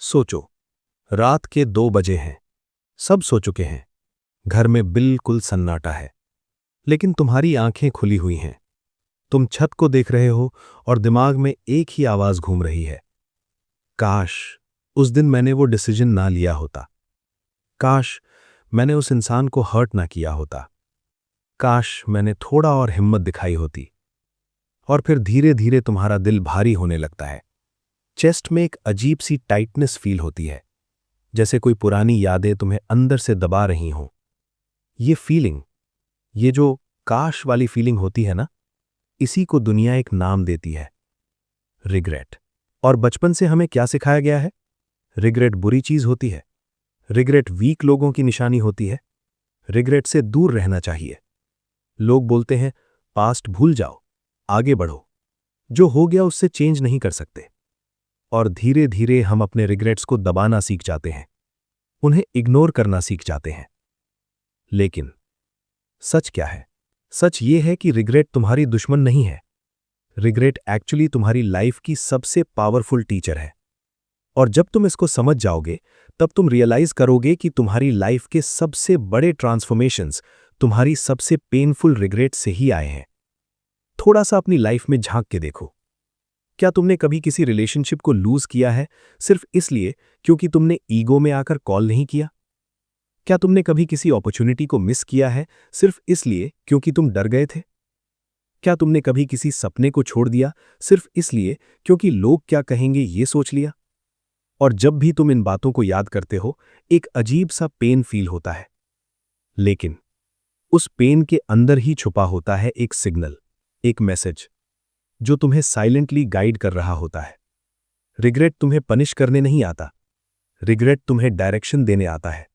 सोचो, रात के 2 बजे हैं। सब सो चुके हैं। घर में बिल्कुल सन्नाटा है। लेकिन तुम्हारी आंखें खुली हुई हैं। तुम छत को देख रहे हो और दिमाग में एक ही आवाज घूम रही है। काश उस दिन मैंने वो डिसीजन ना लिया होता। काश मैंने उस इंसान को हर्ट ना किया होता। काश मैंने थोड़ा और हिम्मत दिखाई होती। और फिर धीरे धीरे तुम्हारा दिल भारी होने लगता है। चेस्ट में एक अजीब सी टाइटनेस फील होती है, जैसे कोई पुरानी यादें तुम्हें अंदर से दबा रही हों। ये फीलिंग, ये जो काश वाली फीलिंग होती है ना, इसी को दुनिया एक नाम देती है, रिग्रेट। और बचपन से हमें क्या सिखाया गया है? रिग्रेट बुरी चीज होती है। रिग्रेट वीक लोगों की निशानी होती है। रिग्रेट से दूर रहना चाहिए। लोग बोलते हैं, पास्ट भूल जाओ, आगे बढ़ो। जो हो गया उससे चेंज नहीं कर सकते। और धीरे धीरे हम अपने रिग्रेट्स को दबाना सीख जाते हैं, उन्हें इग्नोर करना सीख जाते हैं। लेकिन सच क्या है? सच ये है कि रिग्रेट तुम्हारी दुश्मन नहीं है। रिग्रेट एक्चुअली तुम्हारी लाइफ की सबसे पावरफुल टीचर है। और जब तुम इसको समझ जाओगे, तब तुम रियलाइज करोगे कि तुम्हारी लाइफ के सबसे बड़े ट्रांसफॉर्मेशंस तुम्हारी सबसे पेनफुल रिग्रेट से ही आए हैं। थोड़ा सा अपनी लाइफ में झांक के देखो। क्या तुमने कभी किसी रिलेशनशिप को लूज किया है सिर्फ इसलिए क्योंकि तुमने ईगो में आकर कॉल नहीं किया? क्या तुमने कभी किसी अपॉर्चुनिटी को मिस किया है सिर्फ इसलिए क्योंकि तुम डर गए थे? क्या तुमने कभी किसी सपने को छोड़ दिया सिर्फ इसलिए क्योंकि लोग क्या कहेंगे ये सोच लिया? और जब भी तुम इन बातों को याद करते हो, एक अजीब सा पेन फील होता है। लेकिन उस पेन के अंदर ही छुपा होता है एक सिग्नल, एक मैसेज, जो तुम्हें साइलेंटली गाइड कर रहा होता है। रिग्रेट तुम्हें पनिश करने नहीं आता। रिग्रेट तुम्हें डायरेक्शन देने आता है।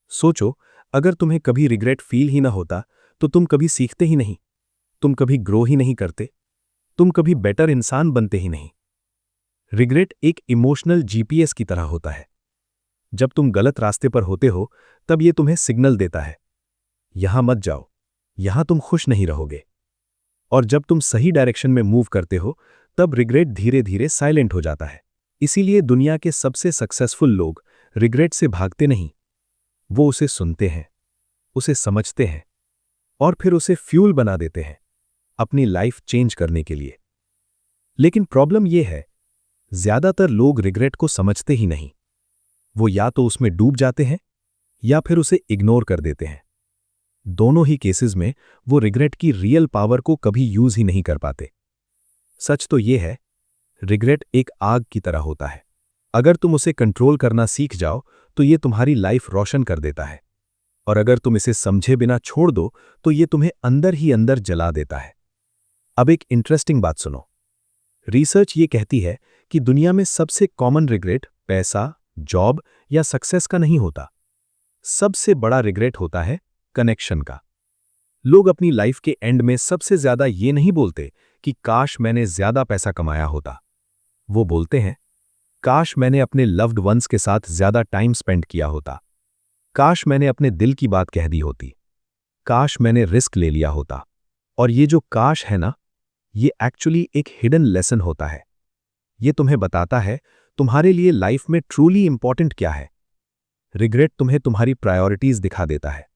सोचो, अगर तुम्हें कभी रिग्रेट फील ही ना होता, तो तुम कभी सीखते ही नहीं, तुम कभी ग्रो ही नहीं करते, तुम कभी बेटर इंसान बनते ही नहीं। रिग्रेट एक इमोशनल जीपीएस की तरह होता है। जब तुम गलत रास्ते पर होते हो, तब ये तुम्हें सिग्नल देता है, यहां मत जाओ, यहां तुम खुश नहीं रहोगे। और जब तुम सही डायरेक्शन में मूव करते हो, तब रिग्रेट धीरे धीरे साइलेंट हो जाता है। इसीलिए दुनिया के सबसे सक्सेसफुल लोग रिग्रेट से भागते नहीं, वो उसे सुनते हैं, उसे समझते हैं, और फिर उसे फ्यूल बना देते हैं अपनी लाइफ चेंज करने के लिए। लेकिन प्रॉब्लम यह है, ज्यादातर लोग रिग्रेट को समझते ही नहीं। वो या तो उसमें डूब जाते हैं या फिर उसे इग्नोर कर देते हैं। दोनों ही केसेस में वो रिग्रेट की रियल पावर को कभी यूज ही नहीं कर पाते। सच तो ये है, रिग्रेट एक आग की तरह होता है। अगर तुम उसे कंट्रोल करना सीख जाओ, तो ये तुम्हारी लाइफ रोशन कर देता है। और अगर तुम इसे समझे बिना छोड़ दो, तो ये तुम्हें अंदर ही अंदर जला देता है। अब एक इंटरेस्टिंग बात सुनो। रिसर्च ये कहती है कि दुनिया में सबसे कॉमन रिग्रेट पैसा, जॉब या सक्सेस का नहीं होता। सबसे बड़ा रिग्रेट होता है कनेक्शन का। लोग अपनी लाइफ के एंड में सबसे ज्यादा ये नहीं बोलते कि काश मैंने ज्यादा पैसा कमाया होता। वो बोलते हैं, काश मैंने अपने लव्ड वंस के साथ ज्यादा टाइम स्पेंड किया होता। काश मैंने अपने दिल की बात कह दी होती। काश मैंने रिस्क ले लिया होता। और ये जो काश है ना, ये एक्चुअली एक हिडन लेसन होता है। ये तुम्हें बताता है तुम्हारे लिए लाइफ में ट्रूली इंपॉर्टेंट क्या है। रिग्रेट तुम्हें तुम्हारी प्रायोरिटीज दिखा देता है।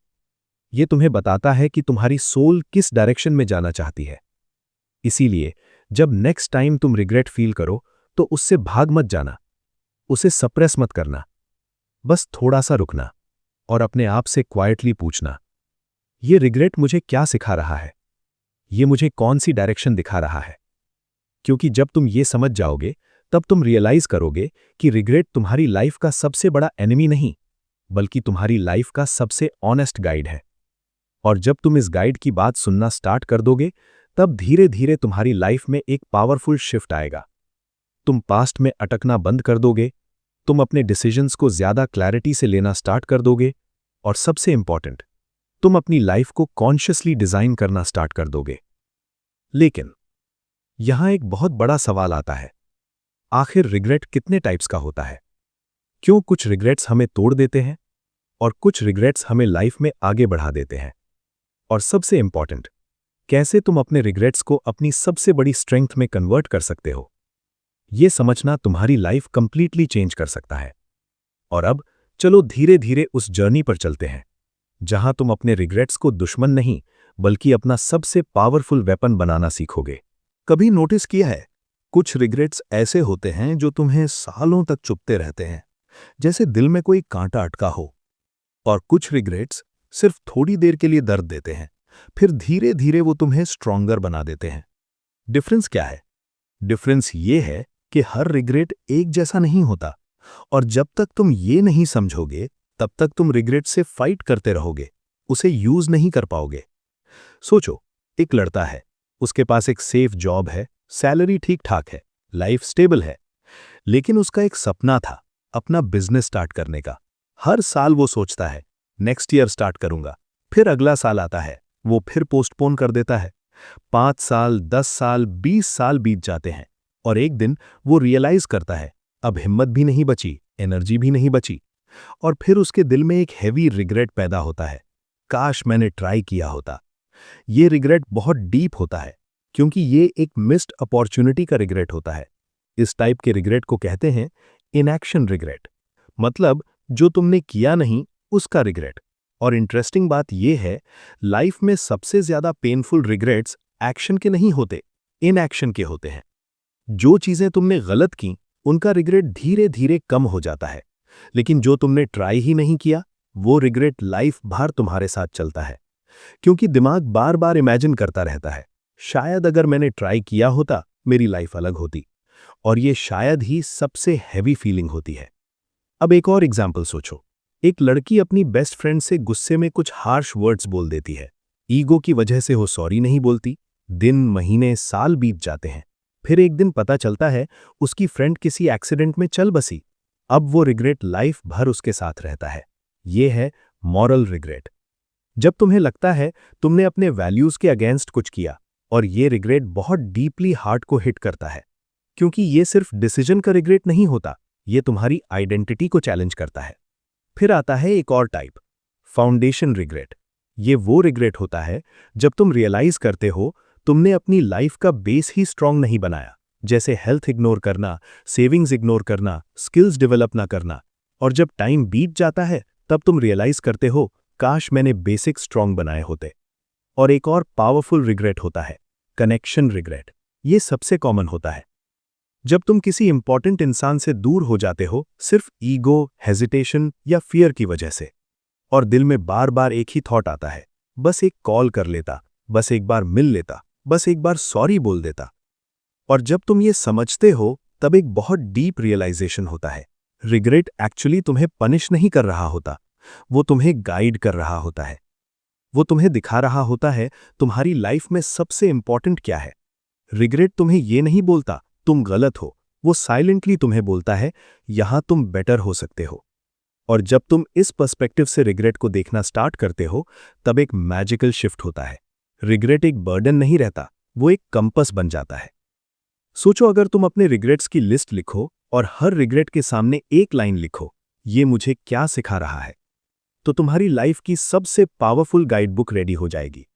ये तुम्हें बताता है कि तुम्हारी सोल किस डायरेक्शन में जाना चाहती है। इसीलिए जब नेक्स्ट टाइम तुम रिग्रेट फील करो, तो उससे भाग मत जाना, उसे सप्रेस मत करना। बस थोड़ा सा रुकना और अपने आप से क्वाइटली पूछना, ये रिग्रेट मुझे क्या सिखा रहा है? ये मुझे कौन सी डायरेक्शन दिखा रहा है? क्योंकि जब तुम ये समझ जाओगे, तब तुम रियलाइज करोगे कि रिग्रेट तुम्हारी लाइफ का सबसे बड़ा एनिमी नहीं, बल्कि तुम्हारी लाइफ का सबसे ऑनेस्ट गाइड है। और जब तुम इस गाइड की बात सुनना स्टार्ट कर दोगे, तब धीरे धीरे तुम्हारी लाइफ में एक पावरफुल शिफ्ट आएगा। तुम पास्ट में अटकना बंद कर दोगे, तुम अपने डिसीजंस को ज्यादा क्लैरिटी से लेना स्टार्ट कर दोगे, और सबसे इंपॉर्टेंट, तुम अपनी लाइफ को कॉन्शियसली डिजाइन करना स्टार्ट कर दोगे। लेकिन यहां एक बहुत बड़ा सवाल आता है, आखिर रिग्रेट कितने टाइप्स का होता है? क्यों कुछ रिग्रेट्स हमें तोड़ देते हैं और कुछ रिग्रेट्स हमें लाइफ में आगे बढ़ा देते हैं? और सबसे इंपॉर्टेंट, कैसे तुम अपने रिग्रेट्स को अपनी सबसे बड़ी स्ट्रेंथ में कन्वर्ट कर सकते हो? ये समझना तुम्हारी लाइफ कंप्लीटली चेंज कर सकता है। और अब चलो धीरे धीरे उस जर्नी पर चलते हैं जहां तुम अपने रिग्रेट्स को दुश्मन नहीं बल्कि अपना सबसे पावरफुल वेपन बनाना सीखोगे। कभी नोटिस किया है, कुछ रिग्रेट्स ऐसे होते हैं जो तुम्हें सालों तक चुभते रहते हैं, जैसे दिल में कोई कांटा अटका हो। और कुछ रिग्रेट्स सिर्फ थोड़ी देर के लिए दर्द देते हैं, फिर धीरे धीरे वो तुम्हें स्ट्रॉन्गर बना देते हैं। डिफरेंस क्या है? डिफरेंस ये है कि हर रिग्रेट एक जैसा नहीं होता, और जब तक तुम ये नहीं समझोगे तब तक तुम रिग्रेट से फाइट करते रहोगे, उसे यूज नहीं कर पाओगे। सोचो, एक लड़का है, उसके पास एक सेफ जॉब है, सैलरी ठीक ठाक है, लाइफ स्टेबल है। लेकिन उसका एक सपना था, अपना बिजनेस स्टार्ट करने का। हर साल वो सोचता है नेक्स्ट ईयर स्टार्ट करूंगा, फिर अगला साल आता है, वो फिर पोस्टपोन कर देता है। 5 साल, 10 साल, 20 साल बीत जाते हैं, और एक दिन वो रियलाइज करता है अब हिम्मत भी नहीं बची, एनर्जी भी नहीं बची। और फिर उसके दिल में एक हैवी रिग्रेट पैदा होता है, काश मैंने ट्राई किया होता। ये रिग्रेट बहुत डीप होता है, क्योंकि ये एक मिस्ड अपॉर्चुनिटी का रिग्रेट होता है। इस टाइप के रिग्रेट को कहते हैं इनएक्शन रिग्रेट, मतलब जो तुमने किया नहीं उसका रिग्रेट। और इंटरेस्टिंग बात यह है, लाइफ में सबसे ज्यादा पेनफुल रिग्रेट्स एक्शन के नहीं होते, इनएक्शन के होते हैं। जो चीजें तुमने गलत की उनका रिग्रेट धीरे धीरे कम हो जाता है, लेकिन जो तुमने ट्राई ही नहीं किया वो रिग्रेट लाइफ भर तुम्हारे साथ चलता है, क्योंकि दिमाग बार बार इमेजिन करता रहता है, शायद अगर मैंने ट्राई किया होता मेरी लाइफ अलग होती। और ये शायद ही सबसे हैवी फीलिंग होती है। अब एक और एग्जाम्पल सोचो, एक लड़की अपनी बेस्ट फ्रेंड से गुस्से में कुछ हार्श वर्ड्स बोल देती है। ईगो की वजह से वो सॉरी नहीं बोलती। दिन, महीने, साल बीत जाते हैं। फिर एक दिन पता चलता है उसकी फ्रेंड किसी एक्सीडेंट में चल बसी। अब वो रिग्रेट लाइफ भर उसके साथ रहता है। ये है मॉरल रिग्रेट। जब तुम्हें लगता है तुमने अपने वैल्यूज के अगेंस्ट कुछ किया, और ये रिग्रेट बहुत डीपली हार्ट को हिट करता है, क्योंकि ये सिर्फ डिसीजन का रिग्रेट नहीं होता, ये तुम्हारी आइडेंटिटी को चैलेंज करता है। फिर आता है एक और टाइप, फाउंडेशन रिग्रेट। ये वो रिग्रेट होता है जब तुम रियलाइज करते हो तुमने अपनी लाइफ का बेस ही स्ट्रांग नहीं बनाया, जैसे हेल्थ इग्नोर करना, सेविंग्स इग्नोर करना, स्किल्स डेवलप ना करना। और जब टाइम बीत जाता है तब तुम रियलाइज करते हो काश मैंने बेसिक स्ट्रांग बनाए होते। और एक और पावरफुल रिग्रेट होता है कनेक्शन रिग्रेट। ये सबसे कॉमन होता है जब तुम किसी इंपॉर्टेंट इंसान से दूर हो जाते हो, सिर्फ ईगो, हेजिटेशन या फियर की वजह से। और दिल में बार बार एक ही थॉट आता है, बस एक कॉल कर लेता, बस एक बार मिल लेता, बस एक बार सॉरी बोल देता। और जब तुम ये समझते हो तब एक बहुत डीप रियलाइजेशन होता है, रिग्रेट एक्चुअली तुम्हें पनिश नहीं कर रहा होता, वो तुम्हें गाइड कर रहा होता है। वो तुम्हें दिखा रहा होता है तुम्हारी लाइफ में सबसे इंपॉर्टेंट क्या है। रिग्रेट तुम्हें ये नहीं बोलता तुम गलत हो, वो साइलेंटली तुम्हें बोलता है यहां तुम बेटर हो सकते हो। और जब तुम इस पर्सपेक्टिव से रिग्रेट को देखना स्टार्ट करते हो तब एक मैजिकल शिफ्ट होता है। रिग्रेट एक बर्डन नहीं रहता, वो एक कंपस बन जाता है। सोचो, अगर तुम अपने रिग्रेट्स की लिस्ट लिखो और हर रिग्रेट के सामने एक लाइन लिखो, ये मुझे क्या सिखा रहा है, तो तुम्हारी लाइफ की सबसे पावरफुल गाइड बुक रेडी हो जाएगी।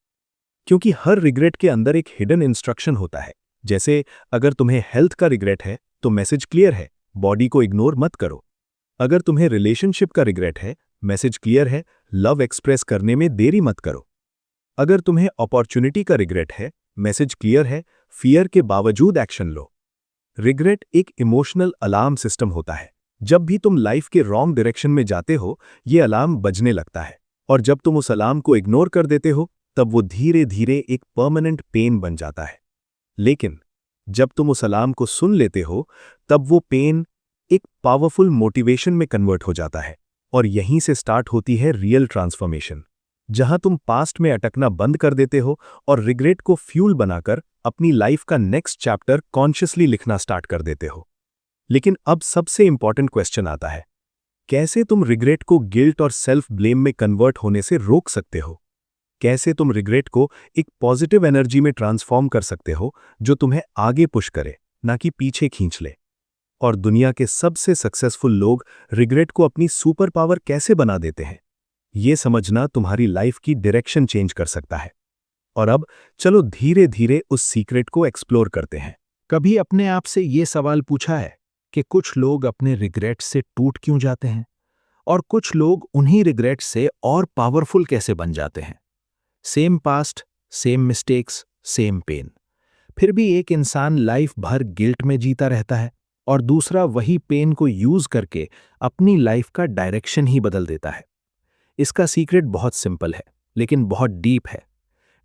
क्योंकि हर रिग्रेट के अंदर एक हिडन इंस्ट्रक्शन होता है। जैसे अगर तुम्हें हेल्थ का रिग्रेट है तो मैसेज क्लियर है, बॉडी को इग्नोर मत करो। अगर तुम्हें रिलेशनशिप का रिग्रेट है, मैसेज क्लियर है, लव एक्सप्रेस करने में देरी मत करो। अगर तुम्हें अपॉर्चुनिटी का रिग्रेट है, मैसेज क्लियर है, फियर के बावजूद एक्शन लो। रिग्रेट एक इमोशनल अलार्म सिस्टम होता है। जब भी तुम लाइफ के रॉन्ग डायरेक्शन में जाते हो, ये अलार्म बजने लगता है, और जब तुम उस अलार्म को इग्नोर कर देते हो तब वो धीरे धीरे एक परमानेंट पेन बन जाता है। लेकिन जब तुम उस अलार्म को सुन लेते हो तब वो पेन एक पावरफुल मोटिवेशन में कन्वर्ट हो जाता है, और यहीं से स्टार्ट होती है रियल ट्रांसफॉर्मेशन, जहां तुम पास्ट में अटकना बंद कर देते हो और रिग्रेट को फ्यूल बनाकर अपनी लाइफ का नेक्स्ट चैप्टर कॉन्शियसली लिखना स्टार्ट कर देते हो। लेकिन अब सबसे इंपॉर्टेंट क्वेश्चन आता है, कैसे तुम रिग्रेट को गिल्ट और सेल्फ ब्लेम में कन्वर्ट होने से रोक सकते हो? कैसे तुम रिग्रेट को एक पॉजिटिव एनर्जी में ट्रांसफॉर्म कर सकते हो जो तुम्हें आगे पुश करे, ना कि पीछे खींच ले? और दुनिया के सबसे सक्सेसफुल लोग रिग्रेट को अपनी सुपर पावर कैसे बना देते हैं, ये समझना तुम्हारी लाइफ की डायरेक्शन चेंज कर सकता है। और अब चलो धीरे धीरे उस सीक्रेट को एक्सप्लोर करते हैं। कभी अपने आप से ये सवाल पूछा है कि कुछ लोग अपने रिग्रेट से टूट क्यों जाते हैं और कुछ लोग उन्हीं रिग्रेट से और पावरफुल कैसे बन जाते हैं? Same past, same mistakes, same pain. फिर भी एक इंसान लाइफ भर गिल्ट में जीता रहता है और दूसरा वही पेन को यूज करके अपनी लाइफ का डायरेक्शन ही बदल देता है। इसका सीक्रेट बहुत सिंपल है, लेकिन बहुत डीप है।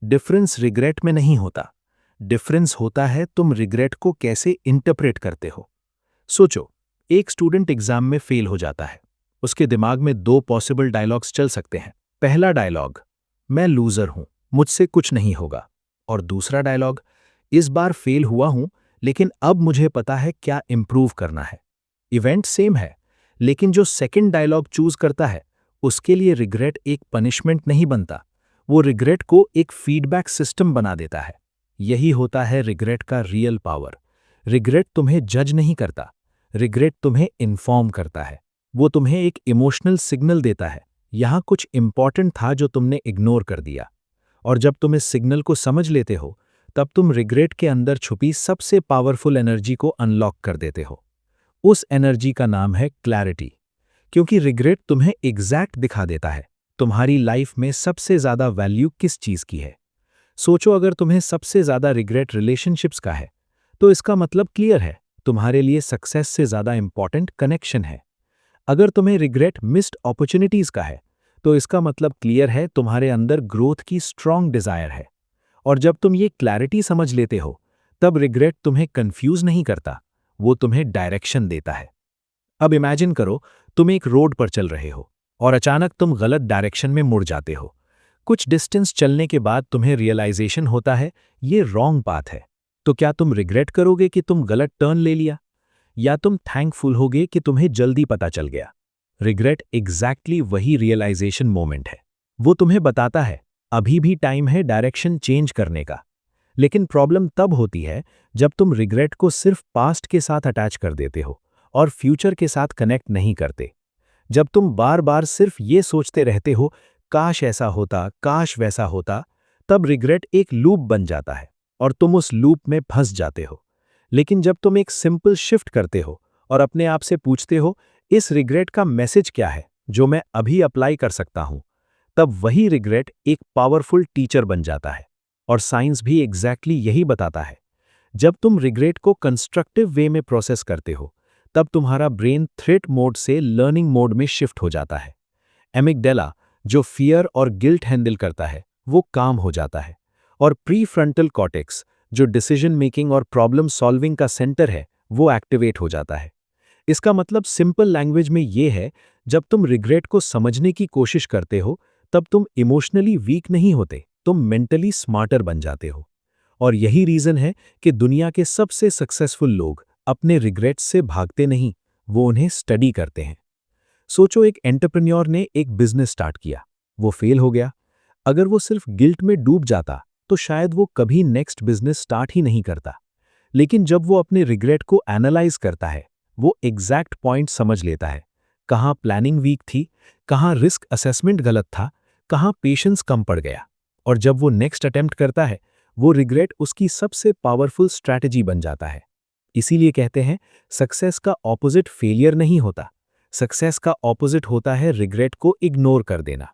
डिफरेंस रिग्रेट में नहीं होता। डिफरेंस होता है तुम रिग्रेट को कैसे इंटरप्रेट करते हो। सोचो, एक स्टूडेंट एग्जाम में फेल हो जाता है। उसके दिमाग में दो पॉसिबल डायलॉग्स चल सकते हैं। पहला डायलॉग, मैं लूजर हूं, मुझसे कुछ नहीं होगा। और दूसरा डायलॉग, इस बार फेल हुआ हूं, लेकिन अब मुझे पता है क्या इंप्रूव करना है। इवेंट सेम है, लेकिन जो सेकंड डायलॉग चूज करता है, उसके लिए रिग्रेट एक पनिशमेंट नहीं बनता। वो रिग्रेट को एक फीडबैक सिस्टम बना देता है। यही होता है रिग्रेट का रियल पावर। रिग्रेट तुम्हें जज नहीं करता, रिग्रेट तुम्हें इन्फॉर्म करता है। वो तुम्हें एक इमोशनल सिग्नल देता है, यहां कुछ इंपॉर्टेंट था जो तुमने इग्नोर कर दिया। और जब तुम इस सिग्नल को समझ लेते हो, तब तुम रिग्रेट के अंदर छुपी सबसे पावरफुल एनर्जी को अनलॉक कर देते हो। उस एनर्जी का नाम है क्लैरिटी। क्योंकि रिग्रेट तुम्हें एग्जैक्ट दिखा देता है तुम्हारी लाइफ में सबसे ज्यादा वैल्यू किस चीज की है। सोचो, अगर तुम्हें सबसे ज्यादा रिग्रेट रिलेशनशिप्स का है, तो इसका मतलब क्लियर है तुम्हारे लिए सक्सेस से ज्यादा इंपॉर्टेंट कनेक्शन है। अगर तुम्हें रिग्रेट मिस्ड अपॉर्चुनिटीज का है, तो इसका मतलब क्लियर है तुम्हारे अंदर ग्रोथ की स्ट्रांग डिजायर है। और जब तुम ये क्लैरिटी समझ लेते हो, तब रिग्रेट तुम्हें कंफ्यूज नहीं करता, वो तुम्हें डायरेक्शन देता है। अब इमेजिन करो, तुम एक रोड पर चल रहे हो और अचानक तुम गलत डायरेक्शन में मुड़ जाते हो। कुछ डिस्टेंस चलने के बाद तुम्हें रियलाइजेशन होता है ये रॉन्ग पाथ है। तो क्या तुम रिग्रेट करोगे कि तुम गलत टर्न ले लिया, या तुम थैंकफुल होगे कि तुम्हें जल्दी पता चल गया? रिग्रेट एग्जैक्टली वही रियलाइजेशन मोमेंट है। वो तुम्हें बताता है अभी भी टाइम है डायरेक्शन चेंज करने का। लेकिन प्रॉब्लम तब होती है जब तुम रिग्रेट को सिर्फ पास्ट के साथ अटैच कर देते हो और फ्यूचर के साथ कनेक्ट नहीं करते। जब तुम बार बार सिर्फ ये सोचते रहते हो काश ऐसा होता, काश वैसा होता, तब रिग्रेट एक लूप बन जाता है और तुम उस लूप में फंस जाते हो। लेकिन जब तुम एक सिंपल शिफ्ट करते हो और अपने आप से पूछते हो इस रिग्रेट का मैसेज क्या है जो मैं अभी अप्लाई कर सकता हूं, तब वही रिग्रेट एक पावरफुल टीचर बन जाता है। और साइंस भी एग्जैक्टली यही बताता है। जब तुम रिग्रेट को कंस्ट्रक्टिव वे में प्रोसेस करते हो, तब तुम्हारा ब्रेन थ्रेट मोड से लर्निंग मोड में शिफ्ट हो जाता है। एमिगडाला, जो फियर और गिल्ट हैंडल करता है, वो काम हो जाता है। और प्रीफ्रंटल कॉर्टेक्स, जो डिसीजन मेकिंग और प्रॉब्लम सॉल्विंग का सेंटर है, वो एक्टिवेट हो जाता है। इसका मतलब सिंपल लैंग्वेज में ये है, जब तुम रिग्रेट को समझने की कोशिश करते हो, तब तुम इमोशनली वीक नहीं होते, तुम मेंटली स्मार्टर बन जाते हो। और यही रीजन है कि दुनिया के सबसे सक्सेसफुल लोग अपने रिग्रेट्स से भागते नहीं, वो उन्हें स्टडी करते हैं। सोचो, एक एंटरप्रेन्योर ने एक बिजनेस स्टार्ट किया, वो फेल हो गया। अगर वो सिर्फ गिल्ट में डूब जाता, तो शायद वो कभी नेक्स्ट बिजनेस स्टार्ट ही नहीं करता। लेकिन जब वो अपने रिग्रेट को एनालाइज करता है, वो एग्जैक्ट पॉइंट समझ लेता है। कहाँ प्लानिंग वीक थी, कहाँ रिस्क असेसमेंट गलत था, कहाँ पेशेंस कम पड़ गया। और जब वो नेक्स्ट अटेम्प्ट करता है, वो रिग्रेट उसकी सबसे पावरफुल स्ट्रैटेजी बन जाता है। इसीलिए कहते हैं सक्सेस का ऑपोजिट फेलियर नहीं होता, सक्सेस का ऑपोजिट होता है रिग्रेट को इग्नोर कर देना।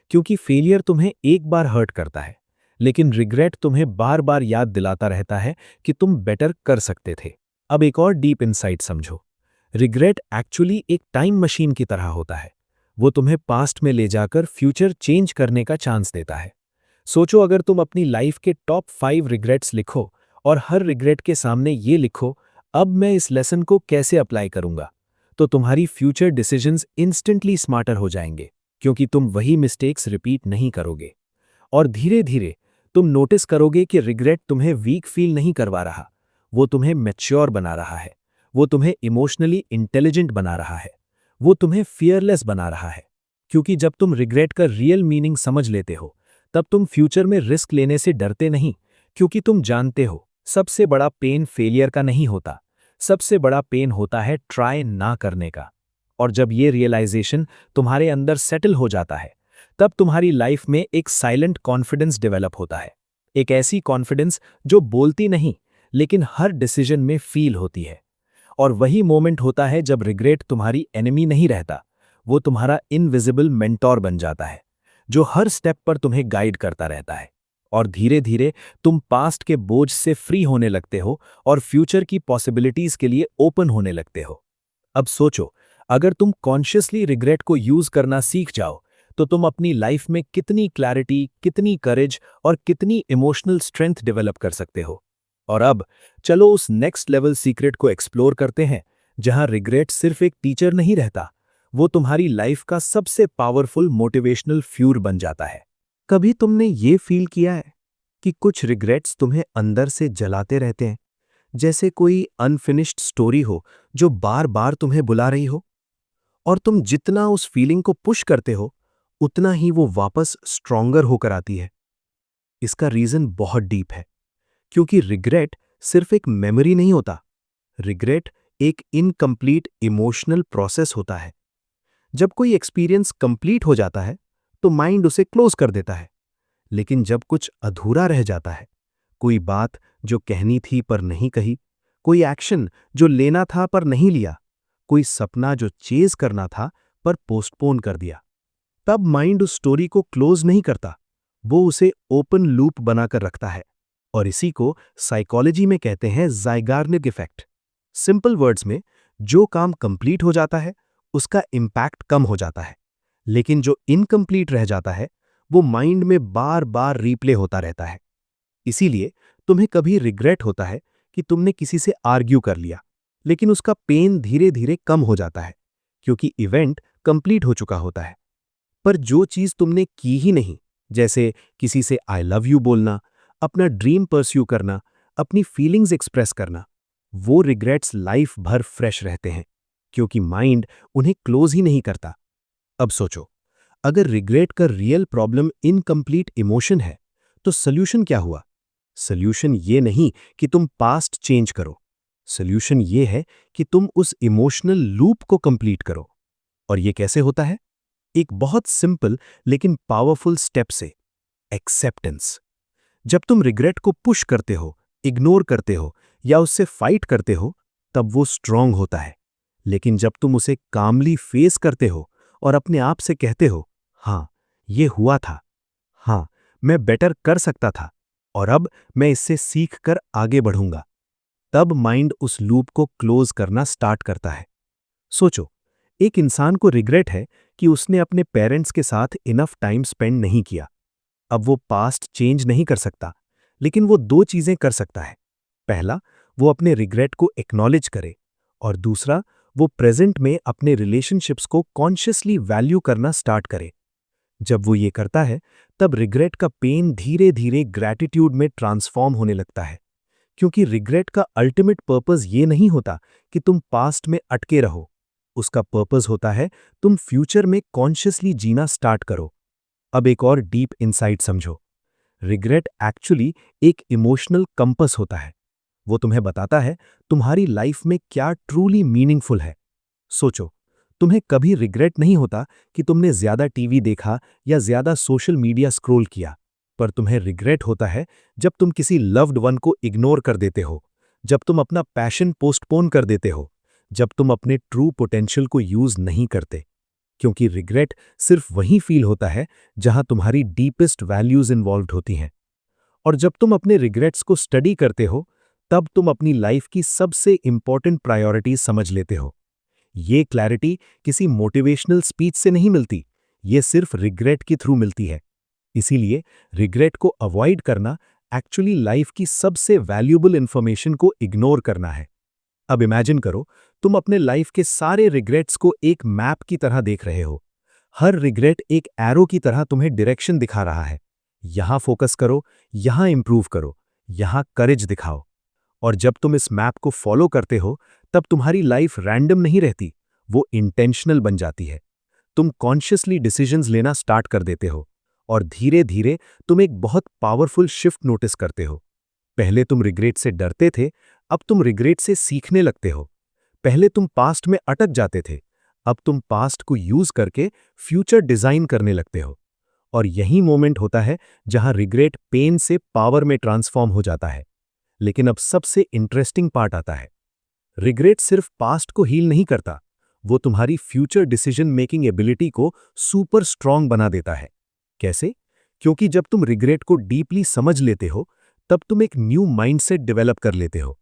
क्योंकि फेलियर तुम्हें एक बार हर्ट करता है, लेकिन रिग्रेट तुम्हें बार बार याद दिलाता रहता है कि तुम बेटर कर सकते थे। अब एक और डीप इनसाइट समझो। रिग्रेट एक्चुअली एक टाइम मशीन की तरह होता है। वो तुम्हें पास्ट में ले जाकर फ्यूचर चेंज करने का चांस देता है। सोचो, अगर तुम अपनी लाइफ के टॉप 5 रिग्रेट्स लिखो और हर रिग्रेट के सामने ये लिखो अब मैं इस लेसन को कैसे अप्लाई करूंगा, तो तुम्हारी फ्यूचर डिसीजंस इंस्टेंटली स्मार्टर हो जाएंगे, क्योंकि तुम वही मिस्टेक्स रिपीट नहीं करोगे। और धीरे धीरे तुम नोटिस करोगे कि रिग्रेट तुम्हें वीक फील नहीं करवा रहा, वो तुम्हें मैच्योर बना रहा है, वो तुम्हें इमोशनली इंटेलिजेंट बना रहा है, वो तुम्हें फियरलेस बना रहा है। क्योंकि जब तुम रिग्रेट का रियल मीनिंग समझ लेते हो, तब तुम फ्यूचर में रिस्क लेने से डरते नहीं, क्योंकि तुम जानते हो सबसे बड़ा पेन फेलियर का नहीं होता, सबसे बड़ा पेन होता है ट्राई ना करने का। और जब ये रियलाइजेशन तुम्हारे अंदर सेटल हो जाता है, तब तुम्हारी लाइफ में एक साइलेंट कॉन्फिडेंस डेवलप होता है। एक ऐसी कॉन्फिडेंस जो बोलती नहीं, लेकिन हर डिसीजन में फील होती है। और वही मोमेंट होता है जब रिग्रेट तुम्हारी एनिमी नहीं रहता, वो तुम्हारा इनविजिबल मेंटोर बन जाता है, जो हर स्टेप पर तुम्हें गाइड करता रहता है। और धीरे धीरे तुम पास्ट के बोझ से फ्री होने लगते हो और फ्यूचर की पॉसिबिलिटीज के लिए ओपन होने लगते हो। अब सोचो, अगर तुम कॉन्शियसली रिग्रेट को यूज करना सीख जाओ, तो तुम अपनी लाइफ में कितनी क्लैरिटी, कितनी करेज और कितनी इमोशनल स्ट्रेंथ डेवलप कर सकते हो। और अब चलो उस नेक्स्ट लेवल सीक्रेट को एक्सप्लोर करते हैं, जहां रिग्रेट सिर्फ एक टीचर नहीं रहता, वो तुम्हारी लाइफ का सबसे पावरफुल मोटिवेशनल फ्यूल बन जाता है। कभी तुमने ये फील किया है कि कुछ रिग्रेट्स तुम्हें अंदर से जलाते रहते हैं, जैसे कोई अनफिनिश्ड स्टोरी हो जो बार बार तुम्हें बुला रही हो, और तुम जितना उस फीलिंग को पुश करते हो, उतना ही वो वापस स्ट्रॉन्गर होकर आती है? इसका रीजन बहुत डीप है, क्योंकि रिग्रेट सिर्फ एक मेमोरी नहीं होता। रिग्रेट एक इनकम्प्लीट इमोशनल प्रोसेस होता है। जब कोई एक्सपीरियंस कंप्लीट हो जाता है, तो माइंड उसे क्लोज कर देता है। लेकिन जब कुछ अधूरा रह जाता है, कोई बात जो कहनी थी पर नहीं कही, कोई एक्शन जो लेना था पर नहीं लिया, कोई सपना जो चेज करना था पर पोस्टपोन कर दिया, तब माइंड उस स्टोरी को क्लोज नहीं करता, वो उसे ओपन लूप बनाकर रखता है। और इसी को साइकोलॉजी में कहते हैं ज़ाइगार्निक इफेक्ट। सिंपल वर्ड्स में, जो काम कंप्लीट हो जाता है उसका इम्पैक्ट कम हो जाता है, लेकिन जो इनकम्प्लीट रह जाता है वो माइंड में बार बार रीप्ले होता रहता है। इसीलिए तुम्हें कभी रिग्रेट होता है कि तुमने किसी से आर्ग्यू कर लिया, लेकिन उसका पेन धीरे धीरे कम हो जाता है, क्योंकि इवेंट कंप्लीट हो चुका होता है। पर जो चीज तुमने की ही नहीं, जैसे किसी से आई लव यू बोलना, अपना ड्रीम परस्यू करना, अपनी फीलिंग्स एक्सप्रेस करना, वो रिग्रेट्स लाइफ भर फ्रेश रहते हैं, क्योंकि माइंड उन्हें क्लोज ही नहीं करता। अब सोचो, अगर रिग्रेट का रियल प्रॉब्लम इनकम्प्लीट इमोशन है, तो सोल्यूशन क्या हुआ? सोल्यूशन ये नहीं कि तुम पास्ट चेंज करो। सोल्यूशन ये है कि तुम उस इमोशनल लूप को कंप्लीट करो। और ये कैसे होता है? एक बहुत सिंपल लेकिन पावरफुल स्टेप से, एक्सेप्टेंस। जब तुम रिग्रेट को पुश करते हो, इग्नोर करते हो या उससे फाइट करते हो, तब वो स्ट्रांग होता है। लेकिन जब तुम उसे कामली फेस करते हो और अपने आप से कहते हो, हाँ, ये हुआ था, हाँ, मैं बेटर कर सकता था, और अब मैं इससे सीख कर आगे बढ़ूंगा, तब माइंड उस लूप को क्लोज करना स्टार्ट करता है। सोचो, एक इंसान को रिग्रेट है कि उसने अपने पेरेंट्स के साथ इनफ टाइम स्पेंड नहीं किया। अब वो पास्ट चेंज नहीं कर सकता, लेकिन वो दो चीजें कर सकता है। पहला, वो अपने रिग्रेट को एक्नॉलेज करे, और दूसरा, वो प्रेजेंट में अपने रिलेशनशिप्स को कॉन्शियसली वैल्यू करना स्टार्ट करे। जब वो ये करता है, तब रिग्रेट का पेन धीरे धीरे ग्रैटिट्यूड में ट्रांसफॉर्म होने लगता है, क्योंकि रिग्रेट का अल्टीमेट पर्पस ये नहीं होता कि तुम पास्ट में अटके रहो। उसका पर्पस होता है तुम फ्यूचर में कॉन्शियसली जीना स्टार्ट करो। अब एक और डीप इनसाइट समझो। रिग्रेट एक्चुअली एक इमोशनल कंपस होता है। वो तुम्हें बताता है तुम्हारी लाइफ में क्या ट्रूली मीनिंगफुल है। सोचो, तुम्हें कभी रिग्रेट नहीं होता कि तुमने ज्यादा टीवी देखा या ज्यादा सोशल मीडिया स्क्रॉल किया, पर तुम्हें रिग्रेट होता है जब तुम किसी लव्ड वन को इग्नोर कर देते हो, जब तुम अपना पैशन पोस्टपोन कर देते हो, जब तुम अपने ट्रू पोटेंशियल को यूज नहीं करते। क्योंकि रिग्रेट सिर्फ वहीं फील होता है जहां तुम्हारी डीपेस्ट वैल्यूज इन्वॉल्व्ड होती हैं। और जब तुम अपने रिग्रेट्स को स्टडी करते हो, तब तुम अपनी लाइफ की सबसे इंपॉर्टेंट प्रायोरिटीज समझ लेते हो। ये क्लैरिटी किसी मोटिवेशनल स्पीच से नहीं मिलती, ये सिर्फ रिग्रेट के थ्रू मिलती है। इसीलिए रिग्रेट को अवॉइड करना एक्चुअली लाइफ की सबसे वैल्यूएबल इंफॉर्मेशन को इग्नोर करना है। अब इमेजिन करो, तुम अपने लाइफ के सारे रिग्रेट्स को एक मैप की तरह देख रहे हो। हर रिग्रेट एक एरो की तरह तुम्हें डायरेक्शन दिखा रहा है। यहां फोकस करो, यहां इंप्रूव करो, यहां करेज दिखाओ। और जब तुम इस मैप को फॉलो करते हो, तब तुम्हारी लाइफ रैंडम नहीं रहती, वो इंटेंशनल बन जाती है। तुम कॉन्शियसली डिसीजंस लेना स्टार्ट कर देते हो, और धीरे धीरे तुम एक बहुत पावरफुल शिफ्ट नोटिस करते हो। पहले तुम रिग्रेट से डरते थे, अब तुम रिग्रेट से सीखने लगते हो। पहले तुम पास्ट में अटक जाते थे, अब तुम पास्ट को यूज करके फ्यूचर डिजाइन करने लगते हो। और यही मोमेंट होता है जहां रिग्रेट पेन से पावर में ट्रांसफॉर्म हो जाता है। लेकिन अब सबसे इंटरेस्टिंग पार्ट आता है। रिग्रेट सिर्फ पास्ट को हील नहीं करता, वो तुम्हारी फ्यूचर डिसीजन मेकिंग एबिलिटी को सुपर स्ट्रांग बना देता है। कैसे? क्योंकि जब तुम रिग्रेट को डीपली समझ लेते हो, तब तुम एक न्यू माइंडसेट डेवलप कर लेते हो।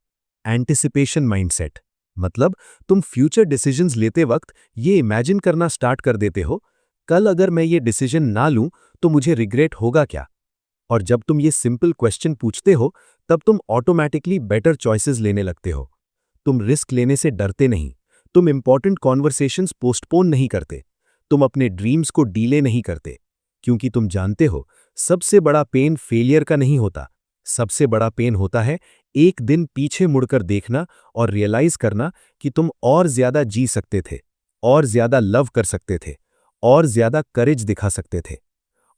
Anticipation mindset. मतलब तुम फ्यूचर डिसीजंस लेते वक्त ये इमेजिन करना स्टार्ट कर देते हो, कल अगर मैं ये डिसीजन ना लूं तो मुझे रिग्रेट होगा क्या। और जब तुम ये सिंपल क्वेश्चन पूछते हो, तब तुम ऑटोमैटिकली बेटर चॉइसेस लेने लगते हो। तुम रिस्क लेने से डरते नहीं, तुम इंपॉर्टेंट कॉन्वर्सेशंस पोस्टपोन नहीं करते, तुम अपने ड्रीम्स को डीले नहीं करते, क्योंकि तुम जानते हो सबसे बड़ा पेन फेलियर का नहीं होता, सबसे बड़ा पेन होता है एक दिन पीछे मुड़कर देखना और रियलाइज करना कि तुम और ज्यादा जी सकते थे, और ज्यादा लव कर सकते थे, और ज्यादा करेज दिखा सकते थे।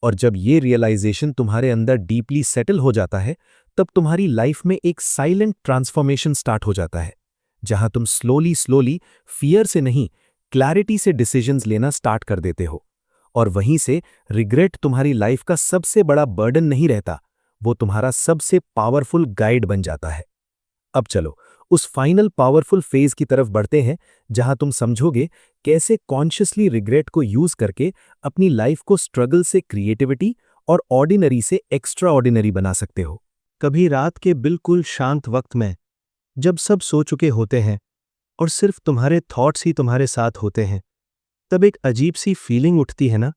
और जब ये रियलाइजेशन तुम्हारे अंदर डीपली सेटल हो जाता है, तब तुम्हारी लाइफ में एक साइलेंट ट्रांसफॉर्मेशन स्टार्ट हो जाता है, जहां तुम स्लोली स्लोली फियर से नहीं, क्लैरिटी से डिसीजंस लेना स्टार्ट कर देते हो। और वहीं से रिग्रेट तुम्हारी लाइफ का सबसे बड़ा बर्डन नहीं रहता, वो तुम्हारा सबसे पावरफुल गाइड बन जाता है। अब चलो उस फाइनल पावरफुल फेज की तरफ बढ़ते हैं, जहां तुम समझोगे कैसे कॉन्शियसली रिग्रेट को यूज करके अपनी लाइफ को स्ट्रगल से क्रिएटिविटी और ऑर्डिनरी से एक्स्ट्रा ऑर्डिनरी बना सकते हो। कभी रात के बिल्कुल शांत वक्त में, जब सब सो चुके होते हैं और सिर्फ तुम्हारे थॉट्स ही तुम्हारे साथ होते हैं, तब एक अजीब सी फीलिंग उठती है ना,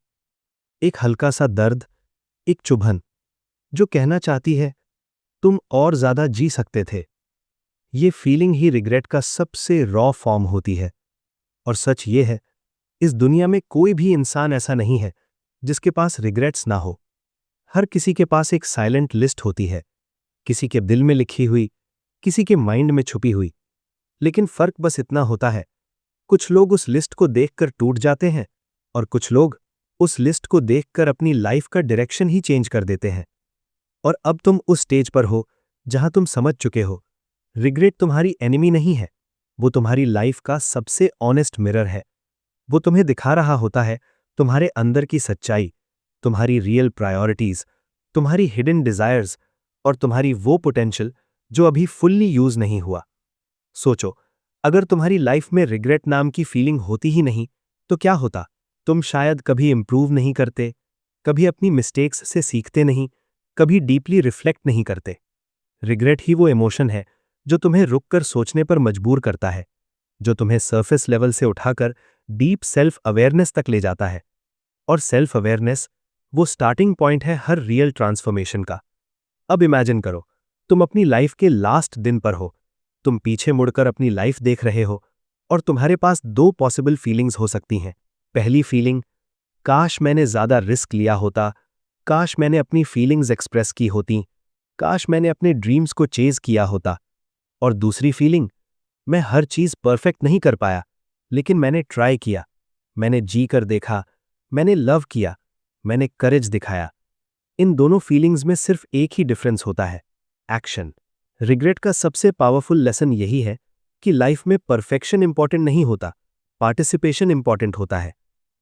एक हल्का सा दर्द, एक चुभन, जो कहना चाहती है तुम और ज्यादा जी सकते थे। ये फीलिंग ही रिग्रेट का सबसे रॉ फॉर्म होती है। और सच ये है, इस दुनिया में कोई भी इंसान ऐसा नहीं है जिसके पास रिग्रेट्स ना हो। हर किसी के पास एक साइलेंट लिस्ट होती है, किसी के दिल में लिखी हुई, किसी के माइंड में छुपी हुई। लेकिन फर्क बस इतना होता है, कुछ लोग उस लिस्ट को देखकर टूट जाते हैं और कुछ लोग उस लिस्ट को देखकर अपनी लाइफ का डायरेक्शन ही चेंज कर देते हैं। और अब तुम उस स्टेज पर हो जहां तुम समझ चुके हो, रिग्रेट तुम्हारी एनिमी नहीं है, वो तुम्हारी लाइफ का सबसे ऑनेस्ट मिरर है। वो तुम्हें दिखा रहा होता है तुम्हारे अंदर की सच्चाई, तुम्हारी रियल प्रायोरिटीज, तुम्हारी हिडन डिजायर्स और तुम्हारी वो पोटेंशियल जो अभी फुल्ली यूज नहीं हुआ। सोचो, अगर तुम्हारी लाइफ में रिग्रेट नाम की फीलिंग होती ही नहीं, तो क्या होता? तुम शायद कभी इंप्रूव नहीं करते, कभी अपनी मिस्टेक्स से सीखते नहीं, कभी डीपली रिफ्लेक्ट नहीं करते। रिग्रेट ही वो इमोशन है जो तुम्हें रुककर सोचने पर मजबूर करता है, जो तुम्हें सरफेस लेवल से उठाकर डीप सेल्फ अवेयरनेस तक ले जाता है। और सेल्फ अवेयरनेस वो स्टार्टिंग पॉइंट है हर रियल ट्रांसफॉर्मेशन का। अब इमेजिन करो, तुम अपनी लाइफ के लास्ट दिन पर हो, तुम पीछे मुड़कर अपनी लाइफ देख रहे हो और तुम्हारे पास दो पॉसिबल फीलिंग्स हो सकती हैं। पहली फीलिंग, काश मैंने ज्यादा रिस्क लिया होता, काश मैंने अपनी फीलिंग्स एक्सप्रेस की होती, काश मैंने अपने ड्रीम्स को चेज किया होता। और दूसरी फीलिंग, मैं हर चीज परफेक्ट नहीं कर पाया, लेकिन मैंने ट्राई किया, मैंने जी कर देखा, मैंने लव किया, मैंने करेज दिखाया। इन दोनों फीलिंग्स में सिर्फ एक ही डिफरेंस होता है, एक्शन। रिग्रेट का सबसे पावरफुल लेसन यही है कि लाइफ में परफेक्शन इंपॉर्टेंट नहीं होता, पार्टिसिपेशन इंपॉर्टेंट होता है।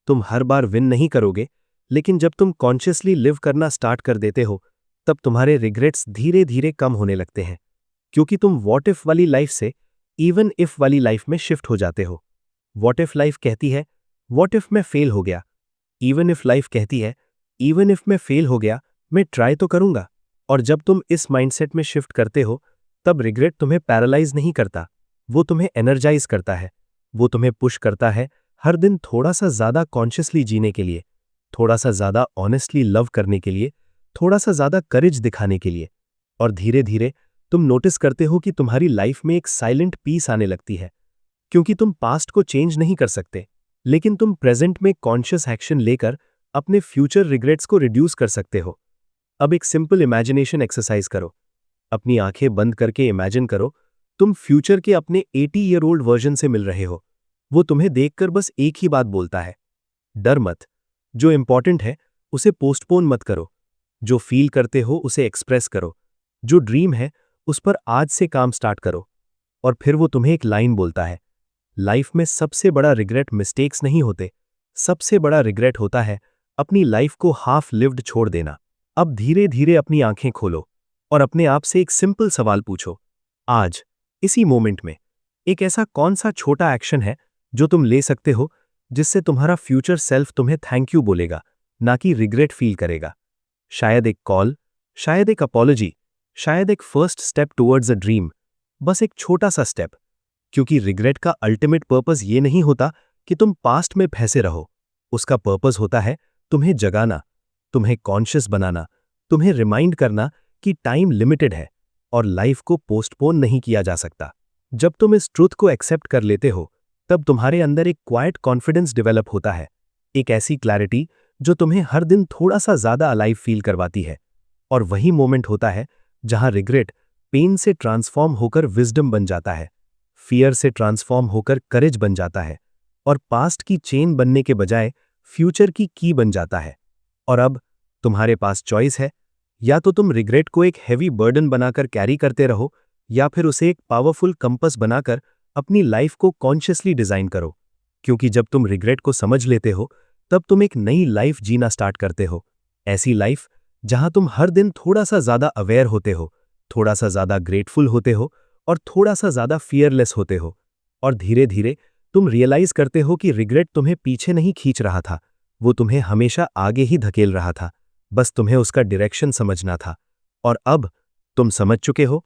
तुम हर बार विन नहीं करोगे, लेकिन जब तुम कॉन्शियसली लिव करना स्टार्ट कर देते हो, तब तुम्हारे रिग्रेट्स धीरे धीरे कम होने लगते हैं, क्योंकि तुम व्हाट इफ वाली लाइफ से इवन इफ वाली लाइफ में शिफ्ट हो जाते हो। व्हाट इफ लाइफ कहती है व्हाट इफ मैं फेल हो गया, इवन इफ लाइफ कहती है इवन इफ मैं फेल हो गया, मैं ट्राई तो करूंगा। और जब तुम इस माइंडसेट में शिफ्ट करते हो, तब रिग्रेट तुम्हें पैरालाइज नहीं करता, वो तुम्हें एनर्जाइज करता है। वो तुम्हें पुश करता है हर दिन थोड़ा सा ज्यादा कॉन्शियसली जीने के लिए, थोड़ा सा ज्यादा ऑनेस्टली लव करने के लिए, थोड़ा सा ज्यादा करेज दिखाने के लिए। और धीरे धीरे तुम नोटिस करते हो कि तुम्हारी लाइफ में एक साइलेंट पीस आने लगती है, क्योंकि तुम पास्ट को चेंज नहीं कर सकते, लेकिन तुम प्रेजेंट में कॉन्शियस एक्शन लेकर अपने फ्यूचर रिग्रेट्स को रिड्यूस कर सकते हो। अब एक सिंपल इमेजिनेशन एक्सरसाइज करो। अपनी आंखें बंद करके इमेजिन करो तुम फ्यूचर के अपने 80 ईयर ओल्ड वर्जन से मिल रहे हो। वो तुम्हें देखकर बस एक ही बात बोलता है, डर मत, जो इंपॉर्टेंट है उसे पोस्टपोन मत करो, जो फील करते हो उसे एक्सप्रेस करो, जो ड्रीम है उस पर आज से काम स्टार्ट करो। और फिर वो तुम्हें एक लाइन बोलता है, लाइफ में सबसे बड़ा रिग्रेट मिस्टेक्स नहीं होते, सबसे बड़ा रिग्रेट होता है अपनी लाइफ को हाफ लिव्ड छोड़ देना। अब धीरे धीरे अपनी आंखें खोलो, और अपने आप से एक सिंपल सवाल पूछो, आज इसी मोमेंट में एक ऐसा कौन सा छोटा एक्शन है जो तुम ले सकते हो जिससे तुम्हारा फ्यूचर सेल्फ तुम्हें थैंक यू बोलेगा, ना कि रिग्रेट फील करेगा। शायद एक कॉल, शायद एक अपॉलॉजी, शायद एक first step towards a dream, बस एक छोटा सा स्टेप। क्योंकि रिग्रेट का अल्टीमेट पर्पस ये नहीं होता कि तुम पास्ट में फंसे रहो, उसका पर्पस होता है तुम्हें जगाना, तुम्हें कॉन्शियस बनाना, तुम्हें रिमाइंड करना कि टाइम लिमिटेड है और लाइफ को पोस्टपोन नहीं किया जा सकता। जब तुम इस ट्रुथ को एक्सेप्ट कर लेते हो, तब तुम्हारे अंदर एक क्वाइट कॉन्फिडेंस डेवलप होता है, एक ऐसी क्लैरिटी जो तुम्हें हर दिन थोड़ा सा ज्यादा अलाइव फील करवाती है। और वही मोमेंट होता है जहां रिग्रेट पेन से ट्रांसफॉर्म होकर विजडम बन जाता है, फियर से ट्रांसफॉर्म होकर करेज बन जाता है, और पास्ट की चेन बनने के बजाय फ्यूचर की की बन जाता है। और अब तुम्हारे पास चॉइस है, या तो तुम रिग्रेट को एक हैवी बर्डन बनाकर कैरी करते रहो, या फिर उसे एक पावरफुल कंपस बनाकर अपनी लाइफ को कॉन्शियसली डिजाइन करो। क्योंकि जब तुम रिग्रेट को समझ लेते हो, तब तुम एक नई लाइफ जीना स्टार्ट करते हो, ऐसी लाइफ जहां तुम हर दिन थोड़ा सा ज्यादा अवेयर होते हो, थोड़ा सा ज्यादा ग्रेटफुल होते हो, और थोड़ा सा ज्यादा फियरलेस होते हो। और धीरे धीरे तुम रियलाइज करते हो कि रिग्रेट तुम्हें पीछे नहीं खींच रहा था, वो तुम्हें हमेशा आगे ही धकेल रहा था, बस तुम्हें उसका डायरेक्शन समझना था। और अब तुम समझ चुके हो